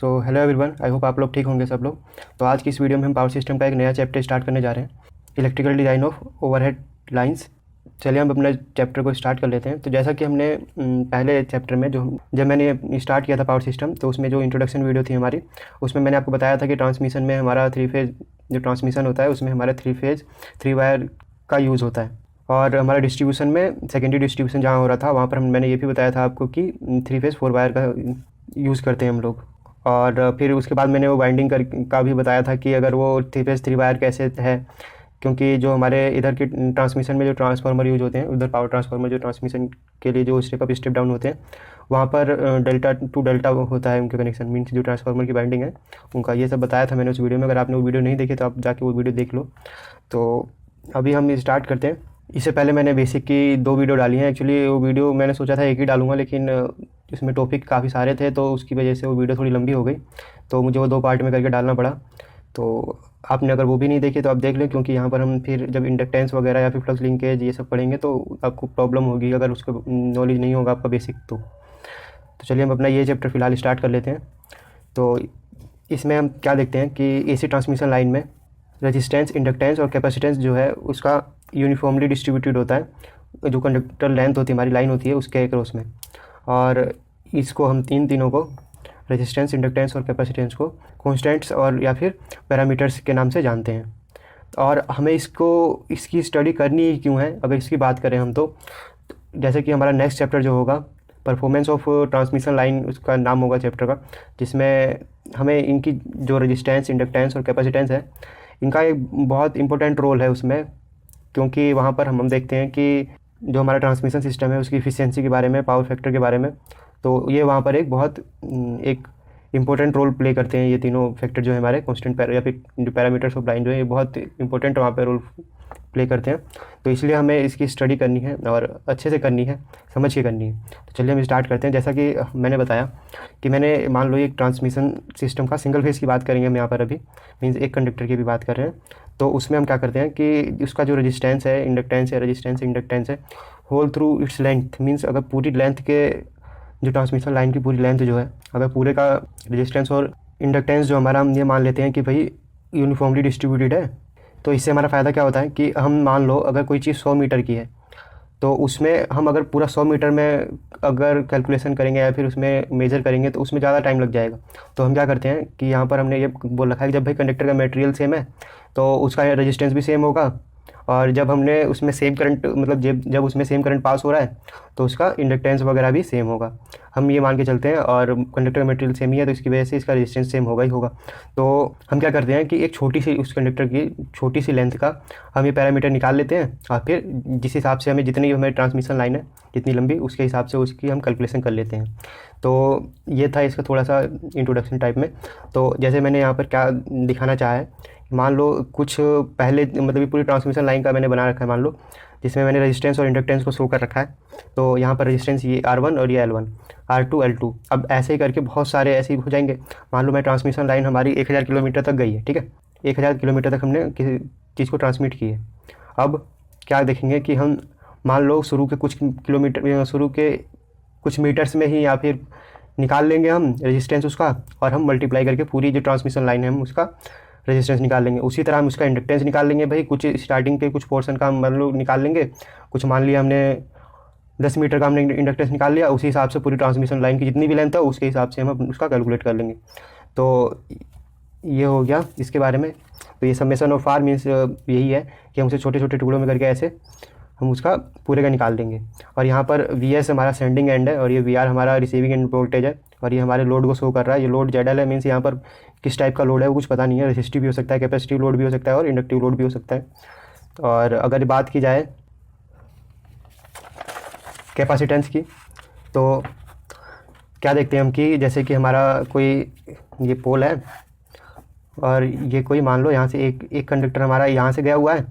So hello everyone, I hope आप लोग ठीक होंगे सब लोग। तो आज की इस वीडियो में हम पावर सिस्टम का एक नया चैप्टर स्टार्ट करने जा रहे हैं, electrical design of overhead lines. चलिए हम अपने चैप्टर को स्टार्ट कर लेते हैं। तो जैसा कि हमने पहले चैप्टर में जब मैंने स्टार्ट किया था पावर सिस्टम, तो उसमें जो इंट्रोडक्शन वीडियो थी हमारी, उसमें मैंने आपको बताया था कि ट्रांसमिशन में हमारा 3 फेज़ जो ट्रांसमिशन होता है उसमें हमारा 3 फेज़ 3 वायर का यूज़ होता है। और हमारा डिस्ट्रीब्यूशन में सेकेंडरी डिस्ट्रीब्यूशन जहाँ हो रहा था वहाँ पर मैंने ये भी बताया था आपको कि 3 फेज़ 4 वायर का यूज़ करते हैं हम लोग। और फिर उसके बाद मैंने वो वाइंडिंग का भी बताया था कि अगर वो 3 फेज़ 3 वायर कैसे है, क्योंकि जो हमारे इधर के ट्रांसमिशन में जो ट्रांसफार्मर यूज होते हैं, उधर पावर ट्रांसफार्मर जो ट्रांसमिशन के लिए जो स्टेप अप स्टेप डाउन होते हैं, वहाँ पर डेल्टा टू डेल्टा होता है उनके कनेक्शन, मीन्स जो ट्रांसफार्मर की वाइंडिंग है उनका। ये सब बताया था मैंने उस वीडियो में। अगर आपने वो वीडियो नहीं देखी तो आप जाके वो वीडियो देख लो। तो अभी हम स्टार्ट करते हैं। इससे पहले मैंने बेसिक की 2 वीडियो डाली हैं। एक्चुअली वो वीडियो मैंने सोचा था एक ही डालूंगा, लेकिन इसमें टॉपिक काफ़ी सारे थे तो उसकी वजह से वो वीडियो थोड़ी लंबी हो गई, तो मुझे वो 2 पार्ट में करके डालना पड़ा। तो आपने अगर वो भी नहीं देखी तो आप देख लें, क्योंकि यहाँ पर हम फिर जब इंडक्टेंस वगैरह या फिर फ्लक्स लिंकेज ये सब पढ़ेंगे तो आपको प्रॉब्लम होगी अगर उसको नॉलेज नहीं होगा आपका बेसिक। तो चलिए हम अपना ये चैप्टर फ़िलहाल स्टार्ट कर लेते हैं। तो इसमें हम क्या देखते हैं कि एसी ट्रांसमिशन लाइन में रेजिस्टेंस, इंडक्टेंस और कैपेसिटेंस जो है उसका यूनिफॉर्मली डिस्ट्रीब्यूटेड होता है। जो कंडक्टर लेंथ होती है, हमारी लाइन होती है, उसके अक्रॉस में। और इसको हम तीनों को, रेजिस्टेंस, इंडक्टेंस और कैपेसिटेंस को कॉन्स्टेंट्स और या फिर पैरामीटर्स के नाम से जानते हैं। और हमें इसकी स्टडी करनी ही क्यों है, अगर इसकी बात करें हम तो जैसे कि हमारा नेक्स्ट चैप्टर जो होगा परफॉर्मेंस ऑफ ट्रांसमिशन लाइन, उसका नाम होगा चैप्टर का, जिसमें हमें इनकी जो रेजिस्टेंस, इंडक्टेंस और कैपेसिटेंस है, इनका एक बहुत इंपॉर्टेंट रोल है उसमें। क्योंकि वहाँ पर हम देखते हैं कि जो हमारा ट्रांसमिशन सिस्टम है उसकी इफिशियंसी के बारे में, पावर फैक्टर के बारे में, तो ये वहाँ पर एक इम्पोर्टेंट रोल प्ले करते हैं। ये तीनों फैक्टर जो है हमारे कांस्टेंट या फिर जो पैरामीटर्स ऑफ लाइन जो है, ये बहुत इंपॉर्टेंट वहाँ पर रोल प्ले करते हैं। तो इसलिए हमें इसकी स्टडी करनी है और अच्छे से करनी है, समझ के करनी है। तो चलिए हम स्टार्ट करते हैं। जैसा कि मैंने बताया कि मैंने मान लो एक ट्रांसमिशन सिस्टम का सिंगल फेज़ की बात करेंगे हम यहाँ पर अभी, मीन्स एक कंडक्टर की भी बात कर रहे हैं। तो उसमें हम क्या करते हैं कि उसका जो रेजिस्टेंस है, इंडक्टेंस है, रेजिस्टेंस इंडक्टेंस है, whole through its length, means अगर पूरी लेंथ के जो ट्रांसमिशन लाइन की पूरी लेंथ जो है, अगर पूरे का रेजिस्टेंस और इंडक्टेंस जो हमारा, हम ये मान लेते हैं कि भाई यूनिफॉर्मली डिस्ट्रीब्यूटेड है, तो इससे हमारा फ़ायदा क्या होता है कि हम मान लो अगर कोई चीज़ 100 मीटर की है, तो उसमें हम अगर पूरा 100 मीटर में अगर कैलकुलेशन करेंगे या फिर उसमें मेजर करेंगे तो उसमें ज़्यादा टाइम लग जाएगा। तो हम क्या करते हैं कि यहाँ पर हमने ये बोल रखा है कि जब भाई कंडक्टर का मटेरियल सेम है तो उसका रेजिस्टेंस भी सेम होगा, और जब हमने उसमें सेम करंट, मतलब जब उसमें सेम करंट पास हो रहा है तो उसका इंडक्टेंस वगैरह भी सेम होगा। हम ये मान के चलते हैं, और कंडक्टर का मटेरियल सेम ही है तो इसकी वजह से इसका रेजिस्टेंस सेम होगा ही होगा। तो हम क्या करते हैं कि एक छोटी सी उस कंडक्टर की छोटी सी लेंथ का हम ये पैरामीटर निकाल लेते हैं, और फिर जिस हिसाब से हमें जितनी हमारी ट्रांसमिशन लाइन है जितनी लंबी, उसके हिसाब से उसकी हम कैलकुलेशन कर लेते हैं। तो ये था इसका थोड़ा सा इंट्रोडक्शन टाइप में। तो जैसे मैंने यहाँ पर क्या दिखाना चाहा है, मान लो कुछ पहले, मतलब ये पूरी ट्रांसमिशन लाइन का मैंने बना रखा है मान लो, जिसमें मैंने रेजिस्टेंस और इंडक्टेंस को शो कर रखा है। तो यहाँ पर रेजिस्टेंस ये R1 और ये L1, R2 L2। अब ऐसे ही करके बहुत सारे ऐसे ही हो जाएंगे। मान लो मैं ट्रांसमिशन लाइन हमारी 1000 किलोमीटर तक गई है, ठीक है, 1000 किलोमीटर तक हमने किसी चीज़ को ट्रांसमिट की है। अब क्या देखेंगे कि हम मान लो शुरू के कुछ किलोमीटर, शुरू के कुछ मीटर्स में ही या फिर निकाल लेंगे हम रेजिस्टेंस उसका, और हम मल्टीप्लाई करके पूरी जो ट्रांसमिशन लाइन है हम उसका रेजिस्टेंस निकाल लेंगे। उसी तरह हम उसका इंडक्टेंस निकाल लेंगे, भाई कुछ स्टार्टिंग पे कुछ पोर्शन का हम मान लो निकाल लेंगे। कुछ मान लिया हमने 10 मीटर का हमने इंडक्टेंस निकाल लिया, उसी हिसाब से पूरी ट्रांसमिशन लाइन की जितनी भी लेंथ है उसके हिसाब से हम उसका कैलकुलेट कर लेंगे। तो ये हो गया इसके बारे में। तो ये समेशन ऑफ आर मीन्स यही है कि हम उसे छोटे छोटे टुकड़ों में करके ऐसे हम उसका पूरे का निकाल देंगे। और यहाँ पर VS हमारा सेंडिंग एंड है और ये VR हमारा रिसीविंग एंड वोल्टेज है, और ये हमारे लोड को शो कर रहा है। ये लोड ZL है, मीन्स यहाँ पर किस टाइप का लोड है वो कुछ पता नहीं है। रेसिस्टिव भी हो सकता है, कैपेसिटिव लोड भी हो सकता है, और इंडक्टिव लोड भी हो सकता है। और अगर बात की जाए कैपेसिटेंस की, तो क्या देखते हैं हम कि जैसे कि हमारा कोई ये पोल है, और ये कोई मान लो यहाँ से एक कंडक्टर हमारा यहाँ से गया हुआ है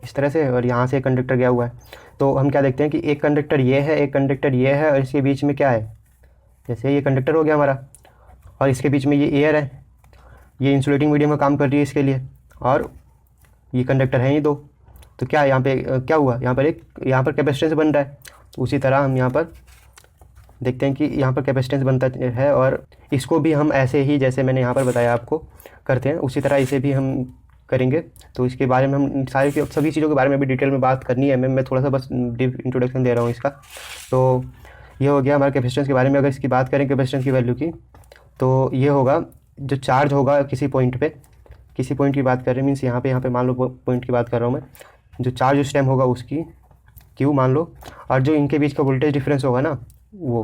इस तरह से, और यहाँ से एक कंडक्टर गया हुआ है। तो हम क्या देखते हैं कि एक कंडक्टर ये है, एक कंडक्टर ये है, और इसके बीच में क्या है, जैसे ये कंडक्टर हो गया हमारा, और इसके बीच में ये एयर है, ये इंसुलेटिंग मीडियम का काम कर रही है इसके लिए, और ये कंडक्टर हैं ये दो। तो क्या यहाँ पे क्या हुआ, यहाँ पर कैपेसिटेंस बन रहा है। तो उसी तरह हम यहाँ पर देखते हैं कि यहाँ पर कैपेसिटेंस बनता है, और इसको भी हम ऐसे ही जैसे मैंने यहाँ पर बताया आपको करते हैं, उसी तरह इसे भी हम करेंगे। तो इसके बारे में हम सभी चीज़ों के बारे में भी डिटेल में बात करनी है। मैं थोड़ा सा बस डीप इंट्रोडक्शन दे रहा हूँ इसका। तो ये हो गया हमारे कैपेसिटेंस के बारे में। अगर इसकी बात करें कैपेसिटेंस की वैल्यू की, तो ये होगा जो चार्ज होगा किसी पॉइंट पे, किसी पॉइंट की बात कर रहे हैं, मीन्स यहाँ पे मान लो पॉइंट की बात कर रहा हूँ मैं, जो चार्ज उस टाइम होगा उसकी क्यू मान लो, और जो इनके बीच का वोल्टेज डिफरेंस होगा ना, वो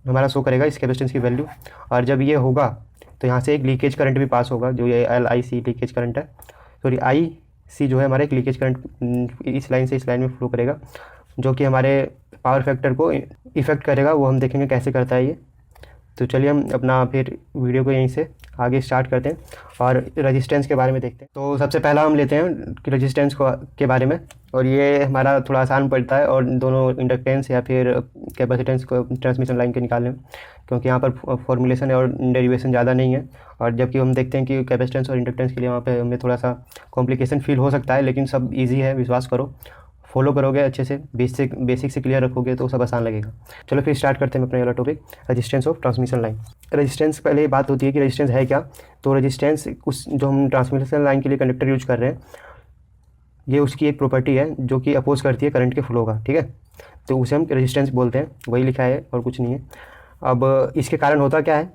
हमारा शो करेगा इस कैपेसिटेंस की वैल्यू। और जब ये होगा तो यहाँ से एक लीकेज करंट भी पास होगा, जो ये LIC लीकेज करंट है, सॉरी IC जो है हमारा एक लीकेज करंट इस लाइन से इस लाइन में फ्लो करेगा, जो कि हमारे पावर फैक्टर को इफ़ेक्ट करेगा। वो हम देखेंगे कैसे करता है ये। तो चलिए हम अपना फिर वीडियो को यहीं से आगे स्टार्ट करते हैं और रेजिस्टेंस के बारे में देखते हैं। तो सबसे पहला हम लेते हैं कि रेजिस्टेंस के बारे में, और ये हमारा थोड़ा आसान पड़ता है और दोनों इंडक्टेंस या फिर कैपेसिटेंस को ट्रांसमिशन लाइन के निकालने में, क्योंकि यहाँ पर फॉर्मुलेशन और डेरिवेशन ज़्यादा नहीं है। और जबकि हम देखते हैं कि कैपेसिटेंस और इंडक्टेंस के लिए वहाँ पे हमें थोड़ा सा कॉम्प्लिकेशन फील हो सकता है, लेकिन सब ईजी है, विश्वास करो। फॉलो करोगे अच्छे से, बेसिक से क्लियर रखोगे तो सब आसान लगेगा। चलो फिर स्टार्ट करते हैं अपना वाला topic, resistance of transmission line. Resistance पहले ये बात होती है कि रेजिस्टेंस है क्या। तो रेजिस्टेंस उस जो हम ट्रांसमिशन लाइन के लिए कंडक्टर यूज कर रहे हैं, ये उसकी एक प्रॉपर्टी है जो कि अपोज करती है करंट के फ्लो का, ठीक है। तो उसे हम रेजिस्टेंस बोलते हैं, वही लिखा है और कुछ नहीं है। अब इसके कारण होता क्या है,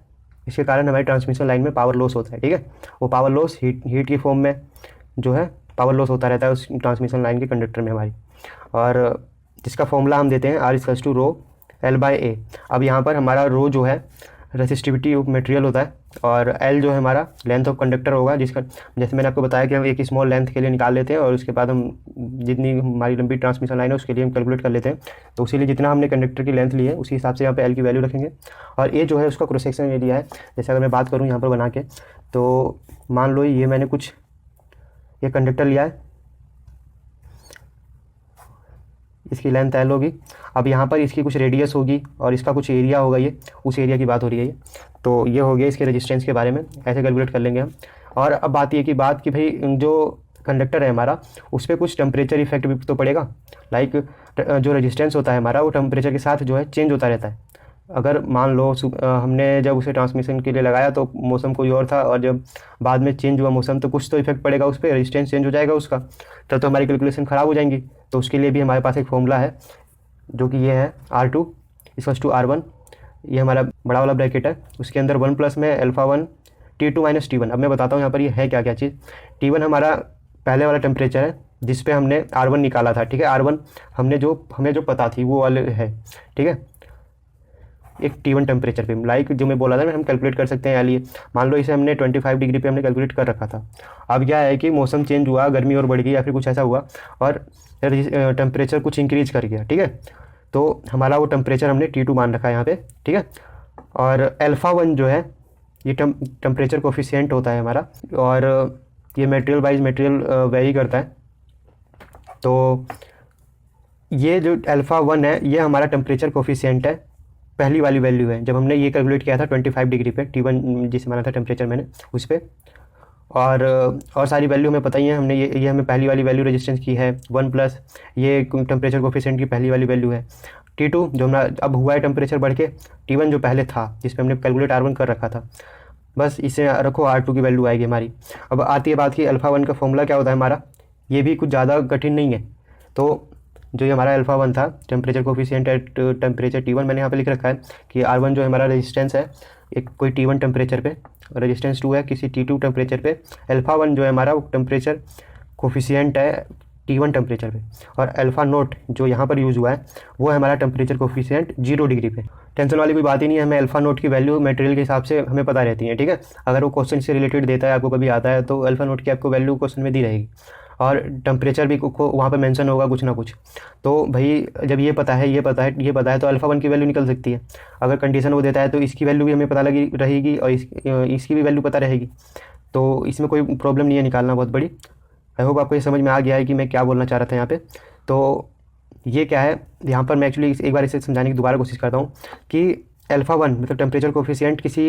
इसके कारण हमारी ट्रांसमिशन लाइन में पावर लॉस होता है, ठीक है। वो पावर लॉस हीट की फॉर्म में जो है पावर लॉस होता रहता है उस ट्रांसमिशन लाइन के कंडक्टर में हमारी, और जिसका फॉर्मूला हम देते हैं R=ρ L/A। अब यहाँ पर हमारा रो जो है रेसिस्टिविटी ऑफ मटेरियल होता है, और L जो है हमारा लेंथ ऑफ कंडक्टर होगा, जिसका जैसे मैंने आपको बताया कि हम एक स्मॉल लेंथ के लिए निकाल लेते हैं और उसके बाद हम जितनी हमारी लंबी ट्रांसमिशन लाइन है उसके लिए हम कैलकुलेट कर लेते हैं। तो उसी लिए जितना हमने कंडक्टर की लेंथ ली है उसी हिसाब से यहाँ पे L की वैल्यू रखेंगे। और ये जो है उसका क्रॉस सेक्शन एरिया है। जैसे अगर मैं बात करूँ यहाँ पर बना के, तो मान लो ये मैंने कुछ ये कंडक्टर लिया है, इसकी लेंथ L होगी। अब यहाँ पर इसकी कुछ रेडियस होगी और इसका कुछ एरिया होगा, ये उस एरिया की बात हो रही है ये। तो ये हो गया इसके रेजिस्टेंस के बारे में, ऐसे कैलकुलेट कर लेंगे हम। और अब बात ये की बात कि भाई जो कंडक्टर है हमारा उस पर कुछ टेम्परेचर इफेक्ट भी तो पड़ेगा। लाइक जो रेजिस्टेंस होता है हमारा वो टेम्परेचर के साथ जो है चेंज होता रहता है। अगर मान लो हमने जब उसे ट्रांसमिशन के लिए लगाया तो मौसम कोई और था, और जब बाद में चेंज हुआ मौसम तो कुछ तो इफेक्ट पड़ेगा उस पर, रेजिस्टेंस चेंज हो जाएगा उसका, तब तो हमारी कैलकुलेशन ख़राब हो जाएंगी। तो उसके लिए भी हमारे पास एक फॉर्मूला है जो कि ये है R2=R1। ये हमारा बड़ा वाला ब्रैकेट है, उसके अंदर 1 प्लस में α1 T2 - T1। अब मैं बताता हूँ यहाँ पर ये है क्या क्या चीज़। T1 हमारा पहले वाला टेम्परेचर है जिस पे हमने R1 निकाला था, ठीक है। R1 हमें जो पता थी वो वाले है, ठीक है। एक T1 टेम्परेचर पे, लाइक जो मैं बोला था हम कैलकुलेट कर सकते हैं। लिए मान लो इसे हमने 25 डिग्री पे हमने कैलकुलेट कर रखा था। अब क्या है कि मौसम चेंज हुआ, गर्मी और बढ़ गई या फिर कुछ ऐसा हुआ और टेम्परेचर कुछ इंक्रीज कर गया, ठीक है। तो हमारा वो टेम्परेचर हमने T2 मान रखा है यहाँ पे, ठीक है। और α1 जो है ये टेम्परेचर कोफिशिएंट होता है हमारा, और ये मटेरियल वाइज मटेरियल वेरी करता है। तो ये जो α1 है ये हमारा टेम्परेचर कोफिशिएंट है, पहली वाली वैल्यू है जब हमने ये कैलकुलेट किया था 25 डिग्री पे, T1 जिसे माना था टेम्परेचर मैंने उस पर। और सारी वैल्यू हमें पता ही है, हमने ये हमें पहली वाली वैल्यू रेजिस्टेंस की है 1 प्लस ये टेम्परेचर कोफिशिएंट की पहली वाली वैल्यू है। T2 जो हमारा अब हुआ है टेम्परेचर बढ़ के, T1 जो पहले था जिस पे हमने कैलकुलेट R1 कर रखा था, बस इसे रखो R2 की वैल्यू आएगी हमारी। अब आती है बात की α1 का फॉर्मूला क्या होता है हमारा, ये भी कुछ ज़्यादा कठिन नहीं है। तो जो ये हमारा α1 था temperature coefficient at temperature T1, मैंने यहाँ पे लिख रखा है कि R1 जो हमारा रेजिस्टेंस है एक कोई T1 टेम्परेचर पे, रेजिस्टेंस 2 है किसी T2 टेम्परेचर पे, α1 जो है हमारा वो टेम्परेचर कोफिशिएंट है T1 टेम्परेचर पे, और α0 जो यहाँ पर यूज़ हुआ है वो है हमारा टेम्परेचर कोफिशिएंट 0 डिग्री पे। टेंशन वाली कोई बात ही नहीं है, हमें α0 की वैल्यू मटेरियल के हिसाब से हमें पता रहती है, ठीक है। अगर वो क्वेश्चन से रिलेटेड देता है आपको कभी आता है तो α0 की आपको वैल्यू क्वेश्चन में दी रहेगी, और टेम्परेचर भी वहाँ पे मेंशन होगा कुछ ना कुछ। तो भाई जब ये पता है तो α1 की वैल्यू निकल सकती है। अगर कंडीशन वो देता है तो इसकी वैल्यू भी हमें पता लगी रहेगी और इसकी भी वैल्यू पता रहेगी। तो इसमें कोई प्रॉब्लम नहीं है निकालना बहुत बड़ी। आई होप आपको ये समझ में आ गया है कि मैं क्या बोलना चाह रहा था यहाँ पे। तो ये क्या है यहाँ पर मैं एक्चुअली एक बार इसे समझाने की दोबारा कोशिश करता हूँ कि α1 मतलब टेम्परेचर कोफिशिएंट किसी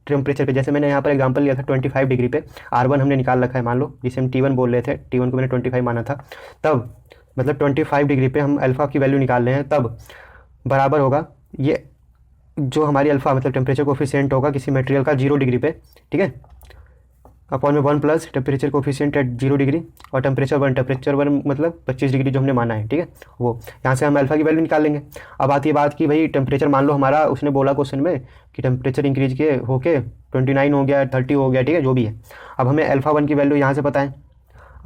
टेम्परेचर पे, जैसे मैंने यहाँ पर एग्जांपल लिया था 25 डिग्री पे, R1 हमने निकाल रखा है मान लो, जिसे हम T1 बोल रहे थे, T1 को मैंने 25 माना था, तब मतलब 25 डिग्री पे हम अल्फ़ा की वैल्यू निकाल रहे हैं, तब बराबर होगा ये जो हमारी अल्फ़ा मतलब टेम्परेचर कोफिशिएंट होगा किसी मटेरियल का 0 डिग्री पे, ठीक है, अपॉन में 1 plus temperature coefficient at 0 degree और टेम्परेचर 1 मतलब 25 डिग्री जो हमने माना है, ठीक है, वो यहाँ से हम अल्फ़ा की वैल्यू निकाल लेंगे। अब आती है बात कि भाई टेम्परेचर मान लो हमारा, उसने बोला क्वेश्चन में कि टेम्परेचर इंक्रीज के होके 29 हो गया, 30 हो गया, ठीक है, जो भी है। अब हमें अल्फ़ा 1 की वैल्यू यहाँ से पता है,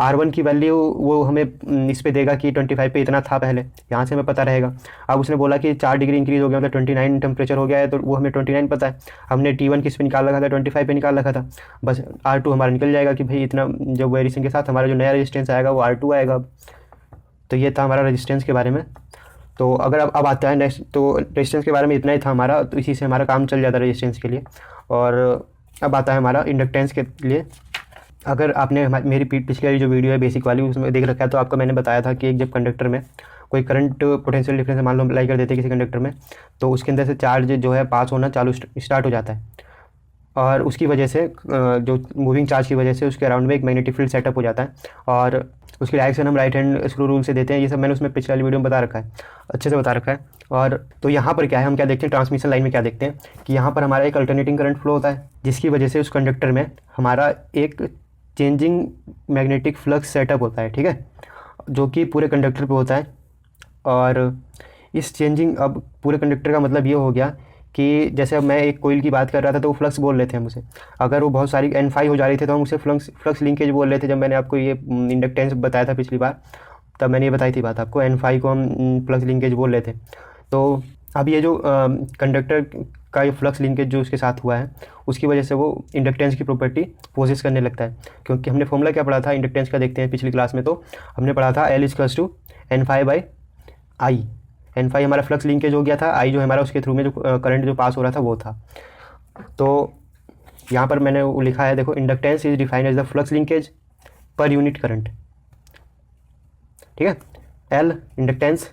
R1 की वैल्यू वो हमें इस पे देगा कि 25 पे इतना था पहले, यहाँ से हमें पता रहेगा। अब उसने बोला कि 4 डिग्री इंक्रीज़ हो गया मतलब 29 टेम्परेचर हो गया है, तो वो हमें 29 पता है। हमने T1 किस पे निकाल रखा था, 25 पे निकाल रखा था। बस R2 हमारा निकल जाएगा कि भाई इतना, जब वेरिएशन के साथ हमारा जो नया रेजिस्टेंस आएगा वो R2 आएगा। तो ये था हमारा रेजिस्टेंस के बारे में। तो अगर अब आता है नेक्स्ट, तो रेजिस्टेंस के बारे में इतना ही था हमारा, तो इसी से हमारा काम चल जाता है रेजिस्टेंस के लिए। और अब आता है हमारा इंडक्टेंस के लिए। अगर आपने मेरी पिछली वाली जो वीडियो है बेसिक वाली उसमें देख रखा है, तो आपको मैंने बताया था कि एक जब कंडक्टर में कोई करंट पोटेंशियल डिफरेंस मान लो अप्लाई कर देते हैं किसी कंडक्टर में, तो उसके अंदर से चार्ज जो है पास होना चालू स्टार्ट हो जाता है, और उसकी वजह से जो मूविंग चार्ज की वजह से उसके अराउंड में एक मैग्नेटिक फील्ड सेटअप हो जाता है, और उसकी डायरेक्शन हम राइट हैंड स्क्रू रूल से देते हैं। ये सब मैंने उसमें पिछले वाली वीडियो में बता रखा है, अच्छे से बता रखा है। और तो यहाँ पर क्या है, हम क्या देखते हैं ट्रांसमिशन लाइन में, क्या देखते हैं कि यहाँ पर हमारा एक अल्टरनेटिंग करंट फ्लो होता है, जिसकी वजह से उस कंडक्टर में हमारा एक चेंजिंग मैग्नेटिक फ्लक्स सेटअप होता है, ठीक है, जो कि पूरे कंडक्टर पे होता है। और इस चेंजिंग, अब पूरे कंडक्टर का मतलब ये हो गया कि जैसे अब मैं एक कोइल की बात कर रहा था तो वो फ्लक्स बोल रहे थे हम उसे, अगर वो बहुत सारी N5 हो जा रही थी तो हम उसे फ्लक्स लिंकेज बोल रहे थे। जब मैंने आपको ये इंडक्टेंस बताया था पिछली बार, तब मैंने ये बताई थी बात आपको, N5 को हम फ्लक्स लिंकेज बोल रहे थे। तो अब ये जो कंडक्टर का ये फ्लक्स लिंकेज जो उसके साथ हुआ है, उसकी वजह से वो इंडक्टेंस की प्रॉपर्टी पोजेस करने लगता है। क्योंकि हमने फॉर्मूला क्या पढ़ा था इंडक्टेंस का, देखते हैं पिछली क्लास में, तो हमने पढ़ा था L=N∅/I। N∅ हमारा फ्लक्स लिंकेज हो गया था, I जो हमारा उसके थ्रू में जो करंट जो पास हो रहा था वो था। तो यहाँ पर मैंने वो लिखा है, देखो, inductance is defined as the flux linkage per unit current, ठीक है। L इंडक्टेंस,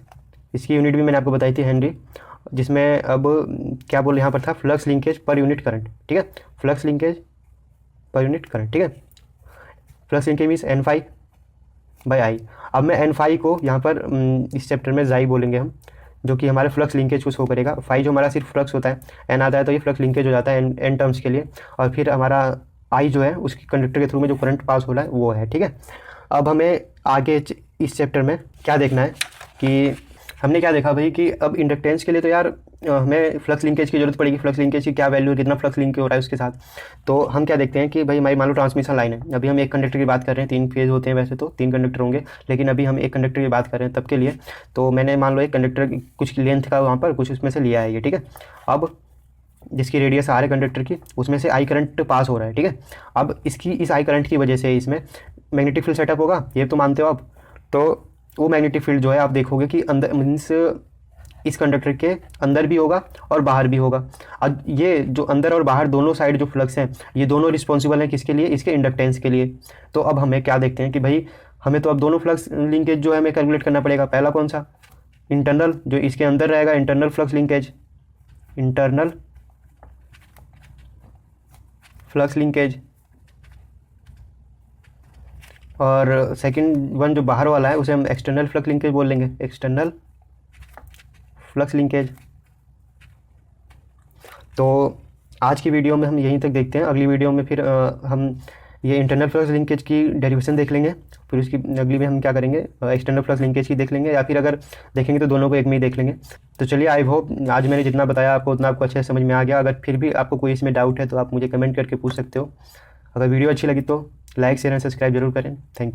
इसकी यूनिट भी मैंने आपको बताई थी हेनरी, जिसमें अब क्या बोल यहाँ पर था, flux linkage per unit current, ठीक है, flux linkage per unit current, ठीक है। Flux linkage means N∅/I। अब मैं N∅ को यहाँ पर इस चैप्टर में जाई बोलेंगे हम, जो कि हमारे फ्लक्स लिंकेज को शो करेगा। फाई जो हमारा सिर्फ फ्लक्स होता है, N आता है तो ये फ्लक्स लिंकेज हो जाता है N टर्म्स के लिए, और फिर हमारा I जो है उसकी कंडक्टर के थ्रू में जो करंट पास हो रहा है वो है, ठीक है। अब हमें आगे इस चैप्टर में क्या देखना है कि हमने क्या देखा भाई कि अब इंडक्टेंस के लिए तो यार हमें फ्लक्स लिंकेज की जरूरत पड़ेगी, फ्लक्स लिंकेज की क्या वैल्यू, कितना फ्लक्स लिंक हो रहा है उसके साथ। तो हम क्या देखते हैं कि भाई हमारी मान लो ट्रांसमिशन लाइन है, अभी हम एक कंडक्टर की बात कर रहे हैं, 3 फेज होते हैं वैसे तो 3 कंडक्टर होंगे, लेकिन अभी हम एक कंडक्टर की बात कर रहे हैं तब के लिए। तो मैंने मान लो एक कंडक्टर की कुछ लेंथ का वहाँ पर कुछ उसमें से लिया है ये, ठीक है। अब जिसकी रेडियस आ रही है कंडक्टर की, उसमें से आई करंट पास हो रहा है, ठीक है। अब इस आई करंट की वजह से इसमें मैग्नेटिक फील्ड सेटअप होगा, ये तो मानते हो आप। तो वो मैग्नेटिक फील्ड जो है आप देखोगे कि अंदर मीन्स इस कंडक्टर के अंदर भी होगा और बाहर भी होगा। अब ये जो अंदर और बाहर दोनों साइड जो फ्लक्स हैं, ये दोनों रिस्पॉन्सिबल हैं किसके लिए, इसके इंडक्टेंस के लिए। तो अब हमें क्या देखते हैं कि भाई हमें तो अब दोनों फ्लक्स लिंकेज जो है हमें कैलकुलेट करना पड़ेगा। पहला कौन सा, इंटरनल, जो इसके अंदर रहेगा, internal flux linkage, internal flux linkage, और सेकंड वन जो बाहर वाला है उसे हम एक्सटर्नल फ्लक्स लिंकेज बोल लेंगे, एक्सटर्नल फ्लक्स लिंकेज। तो आज की वीडियो में हम यहीं तक देखते हैं, अगली वीडियो में फिर हम ये इंटरनल फ्लक्स लिंकेज की डेरिवेशन देख लेंगे, फिर उसकी अगली में हम क्या करेंगे एक्सटर्नल फ्लक्स लिंकेज की देख लेंगे, या फिर अगर देखेंगे तो दोनों को एक में ही देख लेंगे। तो चलिए, आई होप आज मैंने जितना बताया आपको उतना आपको अच्छे से समझ में आ गया। अगर फिर भी आपको कोई इसमें डाउट है तो आप मुझे कमेंट करके पूछ सकते हो। अगर वीडियो अच्छी लगी तो लाइक शेयर एंड सब्सक्राइब जरूर करें। Thank you.